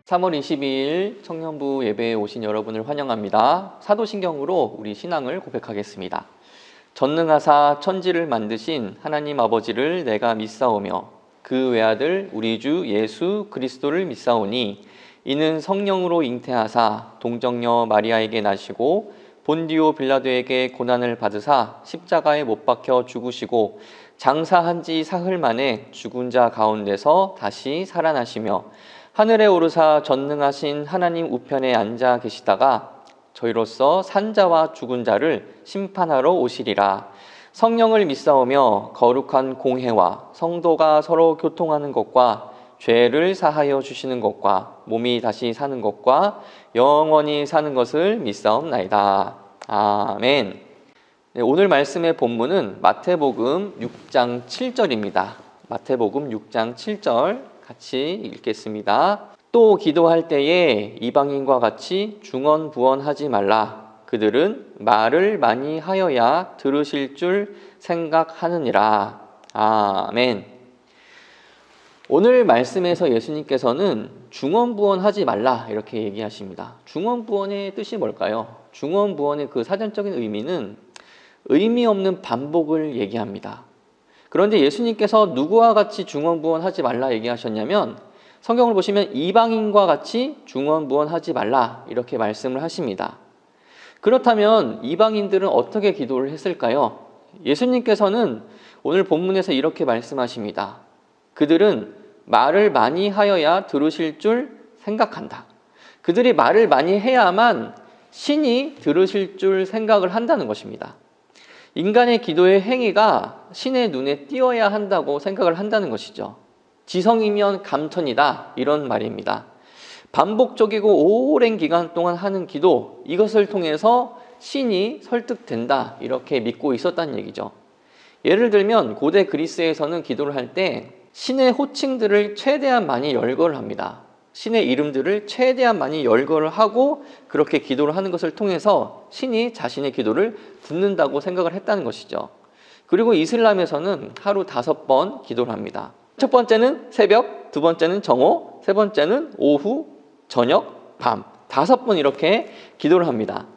3월 22일 청년부 예배에 오신 여러분을 환영합니다. 사도신경으로 우리 신앙을 고백하겠습니다. 전능하사 천지를 만드신 하나님 아버지를 내가 믿사오며 그 외아들 우리 주 예수 그리스도를 믿사오니 이는 성령으로 잉태하사 동정녀 마리아에게 나시고 본디오 빌라도에게 고난을 받으사 십자가에 못 박혀 죽으시고 장사한 지 사흘 만에 죽은 자 가운데서 다시 살아나시며 하늘에 오르사 전능하신 하나님 우편에 앉아 계시다가 저희로서 산자와 죽은 자를 심판하러 오시리라. 성령을 믿사오며 거룩한 공회와 성도가 서로 교통하는 것과 죄를 사하여 주시는 것과 몸이 다시 사는 것과 영원히 사는 것을 믿사옵나이다. 아멘. 네, 오늘 말씀의 본문은 마태복음 6장 7절입니다. 마태복음 6장 7절 같이 읽겠습니다. 또 기도할 때에 이방인과 같이 중언부언하지 말라. 그들은 말을 많이 하여야 들으실 줄 생각하느니라. 아멘. 오늘 말씀에서 예수님께서는 중언부언하지 말라 이렇게 얘기하십니다. 중언부언의 뜻이 뭘까요? 중언부언의 그 사전적인 의미는 의미 없는 반복을 얘기합니다. 그런데 예수님께서 누구와 같이 중언부언하지 말라 얘기하셨냐면 성경을 보시면 이방인과 같이 중언부언하지 말라 이렇게 말씀을 하십니다. 그렇다면 이방인들은 어떻게 기도를 했을까요? 예수님께서는 오늘 본문에서 이렇게 말씀하십니다. 그들은 말을 많이 하여야 들으실 줄 생각한다. 그들이 말을 많이 해야만 신이 들으실 줄 생각을 한다는 것입니다. 인간의 기도의 행위가 신의 눈에 띄어야 한다고 생각을 한다는 것이죠. 지성이면 감천이다 이런 말입니다. 반복적이고 오랜 기간 동안 하는 기도, 이것을 통해서 신이 설득된다 이렇게 믿고 있었다는 얘기죠. 예를 들면 고대 그리스에서는 기도를 할 때 신의 호칭들을 최대한 많이 열거를 합니다. 신의 이름들을 최대한 많이 열거를 하고 그렇게 기도를 하는 것을 통해서 신이 자신의 기도를 듣는다고 생각을 했다는 것이죠. 그리고 이슬람에서는 하루 5번 기도를 합니다. 첫 번째는 새벽, 두 번째는 정오, 세 번째는 오후, 저녁, 밤 5번 이렇게 기도를 합니다.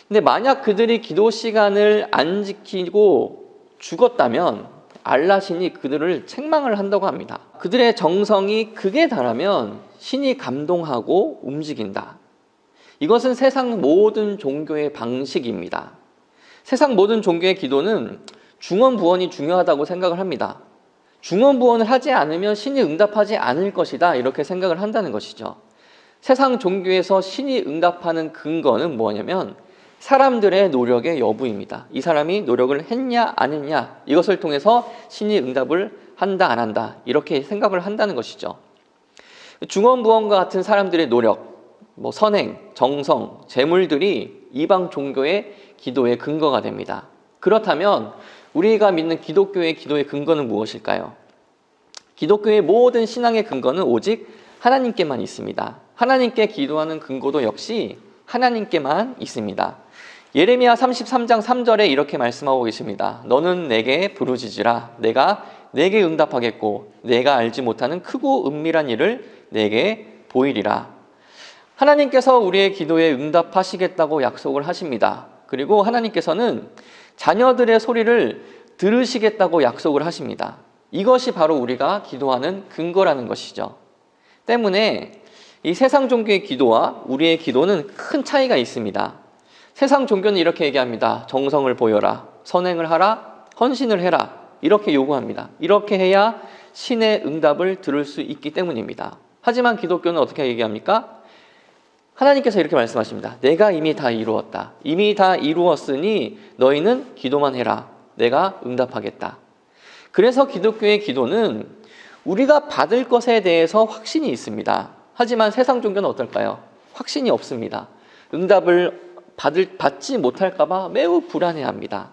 근데 만약 그들이 기도 시간을 안 지키고 죽었다면 알라 신이 그들을 책망을 한다고 합니다. 그들의 정성이 극에 달하면 신이 감동하고 움직인다. 이것은 세상 모든 종교의 방식입니다. 세상 모든 종교의 기도는 중언부언이 중요하다고 생각을 합니다. 중언부언을 하지 않으면 신이 응답하지 않을 것이다 이렇게 생각을 한다는 것이죠. 세상 종교에서 신이 응답하는 근거는 뭐냐면 사람들의 노력의 여부입니다. 이 사람이 노력을 했냐 안 했냐 이것을 통해서 신이 응답을 한다 안 한다 이렇게 생각을 한다는 것이죠. 중언부언과 같은 사람들의 노력, 선행, 정성, 재물들이 이방 종교의 기도의 근거가 됩니다. 그렇다면 우리가 믿는 기독교의 기도의 근거는 무엇일까요? 기독교의 모든 신앙의 근거는 오직 하나님께만 있습니다. 하나님께 기도하는 근거도 역시 하나님께만 있습니다. 예레미야 33장 3절에 이렇게 말씀하고 계십니다. 너는 내게 부르짖으라. 내가 내게 응답하겠고 내가 알지 못하는 크고 은밀한 일을 내게 보이리라. 하나님께서 우리의 기도에 응답하시겠다고 약속을 하십니다. 그리고 하나님께서는 자녀들의 소리를 들으시겠다고 약속을 하십니다. 이것이 바로 우리가 기도하는 근거라는 것이죠. 때문에 이 세상 종교의 기도와 우리의 기도는 큰 차이가 있습니다. 세상 종교는 이렇게 얘기합니다. 정성을 보여라, 선행을 하라, 헌신을 해라 이렇게 요구합니다. 이렇게 해야 신의 응답을 들을 수 있기 때문입니다. 하지만 기독교는 어떻게 얘기합니까? 하나님께서 이렇게 말씀하십니다. 내가 이미 다 이루었다. 이미 다 이루었으니 너희는 기도만 해라. 내가 응답하겠다. 그래서 기독교의 기도는 우리가 받을 것에 대해서 확신이 있습니다. 하지만 세상 종교는 어떨까요? 확신이 없습니다. 응답을 받지 못할까 봐 매우 불안해합니다.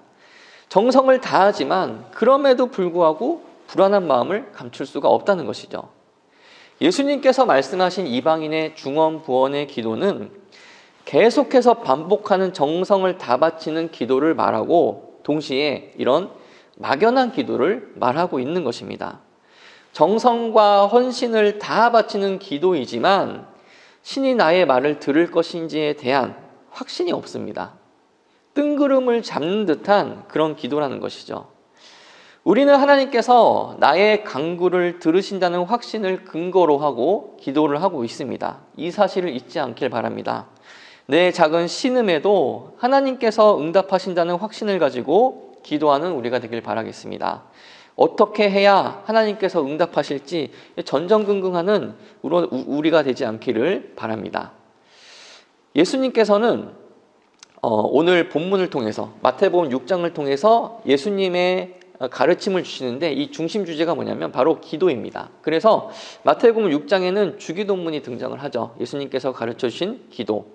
정성을 다하지만 그럼에도 불구하고 불안한 마음을 감출 수가 없다는 것이죠. 예수님께서 말씀하신 이방인의 중언부언의 기도는 계속해서 반복하는 정성을 다 바치는 기도를 말하고 동시에 이런 막연한 기도를 말하고 있는 것입니다. 정성과 헌신을 다 바치는 기도이지만 신이 나의 말을 들을 것인지에 대한 확신이 없습니다. 뜬구름을 잡는 듯한 그런 기도라는 것이죠. 우리는 하나님께서 나의 간구를 들으신다는 확신을 근거로 하고 기도를 하고 있습니다. 이 사실을 잊지 않길 바랍니다. 내 작은 신음에도 하나님께서 응답하신다는 확신을 가지고 기도하는 우리가 되길 바라겠습니다. 어떻게 해야 하나님께서 응답하실지 전전긍긍하는 우리가 되지 않기를 바랍니다. 예수님께서는 오늘 본문을 통해서 마태복음 6장을 통해서 예수님의 가르침을 주시는데 이 중심 주제가 뭐냐면 바로 기도입니다. 그래서 마태복음 6장에는 주기도문이 등장을 하죠. 예수님께서 가르쳐 주신 기도.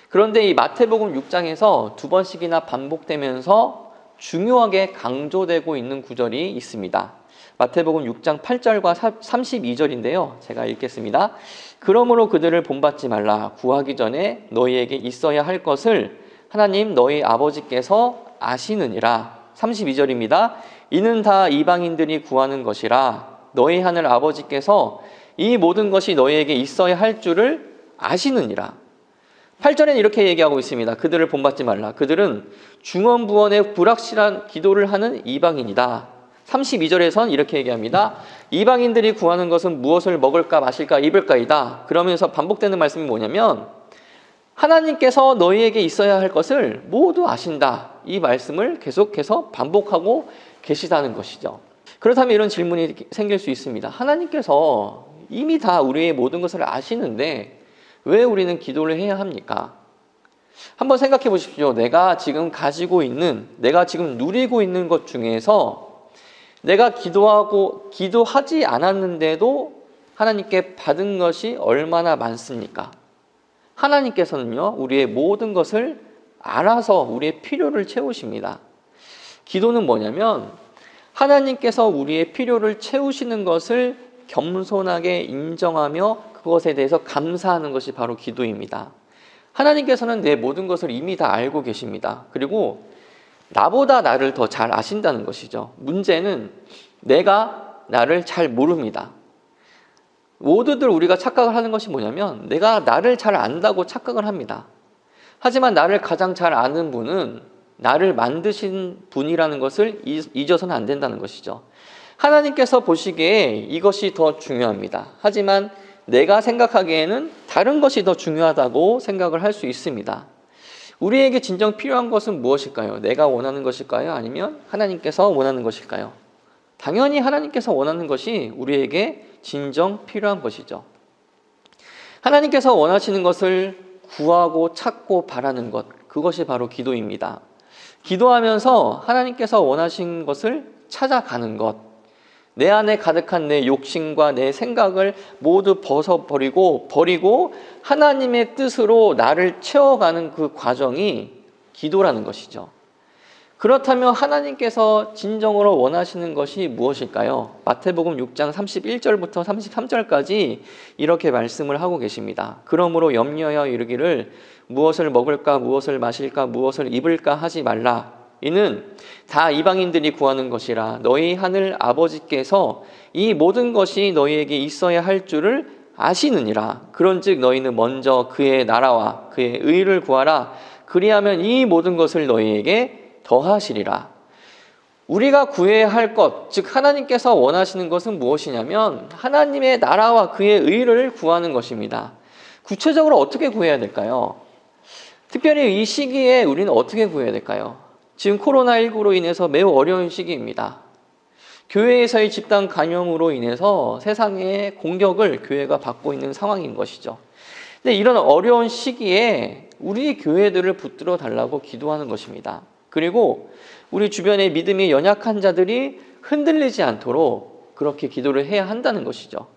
그런데 이 마태복음 6장에서 두 번씩이나 반복되면서 중요하게 강조되고 있는 구절이 있습니다. 마태복음 6장 8절과 32절인데요. 제가 읽겠습니다. 그러므로 그들을 본받지 말라. 구하기 전에 너희에게 있어야 할 것을 하나님 너희 아버지께서 아시느니라. 32절입니다. 이는 다 이방인들이 구하는 것이라. 너희 하늘 아버지께서 이 모든 것이 너희에게 있어야 할 줄을 아시느니라. 8절에는 이렇게 얘기하고 있습니다. 그들을 본받지 말라. 그들은 중언부언의 불확실한 기도를 하는 이방인이다. 32절에선 이렇게 얘기합니다. 이방인들이 구하는 것은 무엇을 먹을까 마실까 입을까이다. 그러면서 반복되는 말씀이 뭐냐면 하나님께서 너희에게 있어야 할 것을 모두 아신다. 이 말씀을 계속해서 반복하고 계시다는 것이죠. 그렇다면 이런 질문이 생길 수 있습니다. 하나님께서 이미 다 우리의 모든 것을 아시는데 왜 우리는 기도를 해야 합니까? 한번 생각해 보십시오. 내가 지금 가지고 있는, 내가 지금 누리고 있는 것 중에서 내가 기도하지 않았는데도 하나님께 받은 것이 얼마나 많습니까? 하나님께서는요, 우리의 모든 것을 알아서 우리의 필요를 채우십니다. 기도는 뭐냐면 하나님께서 우리의 필요를 채우시는 것을 겸손하게 인정하며 그것에 대해서 감사하는 것이 바로 기도입니다. 하나님께서는 내 모든 것을 이미 다 알고 계십니다. 그리고 나보다 나를 더 잘 아신다는 것이죠. 문제는 내가 나를 잘 모릅니다. 모두들 우리가 착각을 하는 것이 뭐냐면 내가 나를 잘 안다고 착각을 합니다. 하지만 나를 가장 잘 아는 분은 나를 만드신 분이라는 것을 잊어서는 안 된다는 것이죠. 하나님께서 보시기에 이것이 더 중요합니다. 하지만 내가 생각하기에는 다른 것이 더 중요하다고 생각을 할 수 있습니다. 우리에게 진정 필요한 것은 무엇일까요? 내가 원하는 것일까요? 아니면 하나님께서 원하는 것일까요? 당연히 하나님께서 원하는 것이 우리에게 진정 필요한 것이죠. 하나님께서 원하시는 것을 구하고 찾고 바라는 것, 그것이 바로 기도입니다. 기도하면서 하나님께서 원하신 것을 찾아가는 것, 내 안에 가득한 내 욕심과 내 생각을 모두 버리고 하나님의 뜻으로 나를 채워가는 그 과정이 기도라는 것이죠. 그렇다면 하나님께서 진정으로 원하시는 것이 무엇일까요? 마태복음 6장 31절부터 33절까지 이렇게 말씀을 하고 계십니다. 그러므로 염려하여 이르기를 무엇을 먹을까, 무엇을 마실까, 무엇을 입을까 하지 말라. 이는 다 이방인들이 구하는 것이라. 너희 하늘 아버지께서 이 모든 것이 너희에게 있어야 할 줄을 아시느니라. 그런즉 너희는 먼저 그의 나라와 그의 의를 구하라. 그리하면 이 모든 것을 너희에게 더하시리라. 우리가 구해야 할 것, 즉 하나님께서 원하시는 것은 무엇이냐면 하나님의 나라와 그의 의를 구하는 것입니다. 구체적으로 어떻게 구해야 될까요? 특별히 이 시기에 우리는 어떻게 구해야 될까요? 지금 코로나19로 인해서 매우 어려운 시기입니다. 교회에서의 집단 감염으로 인해서 세상의 공격을 교회가 받고 있는 상황인 것이죠. 근데 이런 어려운 시기에 우리 교회들을 붙들어 달라고 기도하는 것입니다. 그리고 우리 주변의 믿음이 연약한 자들이 흔들리지 않도록 그렇게 기도를 해야 한다는 것이죠.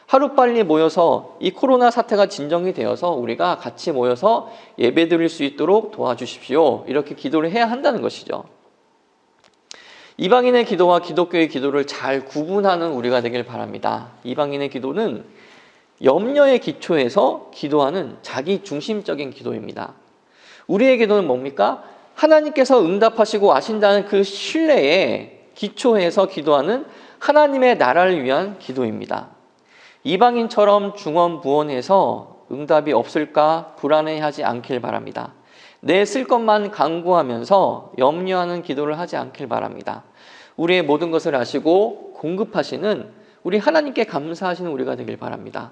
하루빨리 모여서 이 코로나 사태가 진정이 되어서 우리가 같이 모여서 예배 드릴 수 있도록 도와주십시오. 이렇게 기도를 해야 한다는 것이죠. 이방인의 기도와 기독교의 기도를 잘 구분하는 우리가 되길 바랍니다. 이방인의 기도는 염려의 기초에서 기도하는 자기 중심적인 기도입니다. 우리의 기도는 뭡니까? 하나님께서 응답하시고 아신다는 그 신뢰에 기초해서 기도하는 하나님의 나라를 위한 기도입니다. 이방인처럼 중언부언해서 응답이 없을까 불안해하지 않길 바랍니다. 내 쓸 것만 간구하면서 염려하는 기도를 하지 않길 바랍니다. 우리의 모든 것을 아시고 공급하시는 우리 하나님께 감사하시는 우리가 되길 바랍니다.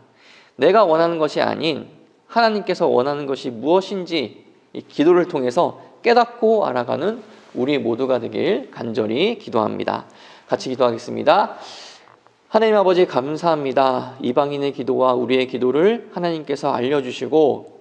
내가 원하는 것이 아닌 하나님께서 원하는 것이 무엇인지 이 기도를 통해서 깨닫고 알아가는 우리 모두가 되길 간절히 기도합니다. 같이 기도하겠습니다. 하나님 아버지 감사합니다. 이방인의 기도와 우리의 기도를 하나님께서 알려주시고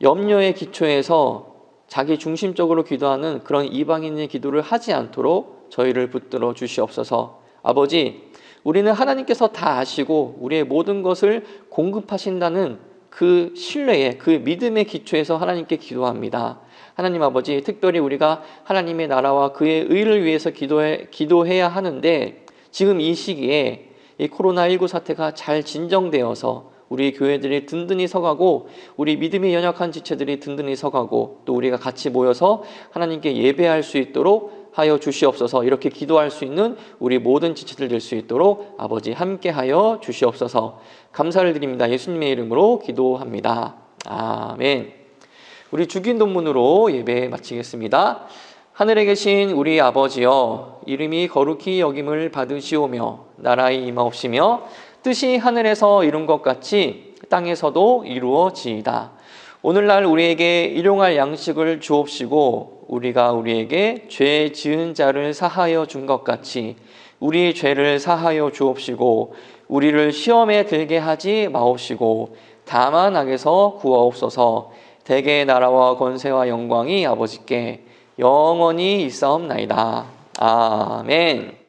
염려의 기초에서 자기 중심적으로 기도하는 그런 이방인의 기도를 하지 않도록 저희를 붙들어 주시옵소서. 아버지, 우리는 하나님께서 다 아시고 우리의 모든 것을 공급하신다는 그 신뢰의 그 믿음의 기초에서 하나님께 기도합니다. 하나님 아버지, 특별히 우리가 하나님의 나라와 그의 의를 위해서 기도해야 하는데 지금 이 시기에 이 코로나19 사태가 잘 진정되어서 우리 교회들이 든든히 서가고 우리 믿음이 연약한 지체들이 든든히 서가고 또 우리가 같이 모여서 하나님께 예배할 수 있도록 하여 주시옵소서. 이렇게 기도할 수 있는 우리 모든 지체들 될 수 있도록 아버지 함께하여 주시옵소서. 감사를 드립니다. 예수님의 이름으로 기도합니다. 아멘. 우리 주긴 돈문으로 예배 마치겠습니다. 하늘에 계신 우리 아버지여, 이름이 거룩히 여김을 받으시오며 나라의 임하옵시며 뜻이 하늘에서 이룬 것 같이 땅에서도 이루어지이다. 오늘날 우리에게 일용할 양식을 주옵시고 우리가 우리에게 죄 지은 자를 사하여 준 것 같이 우리 죄를 사하여 주옵시고 우리를 시험에 들게 하지 마옵시고 다만 악에서 구하옵소서. 대개의 나라와 권세와 영광이 아버지께 영원히 있사옵나이다. 아멘.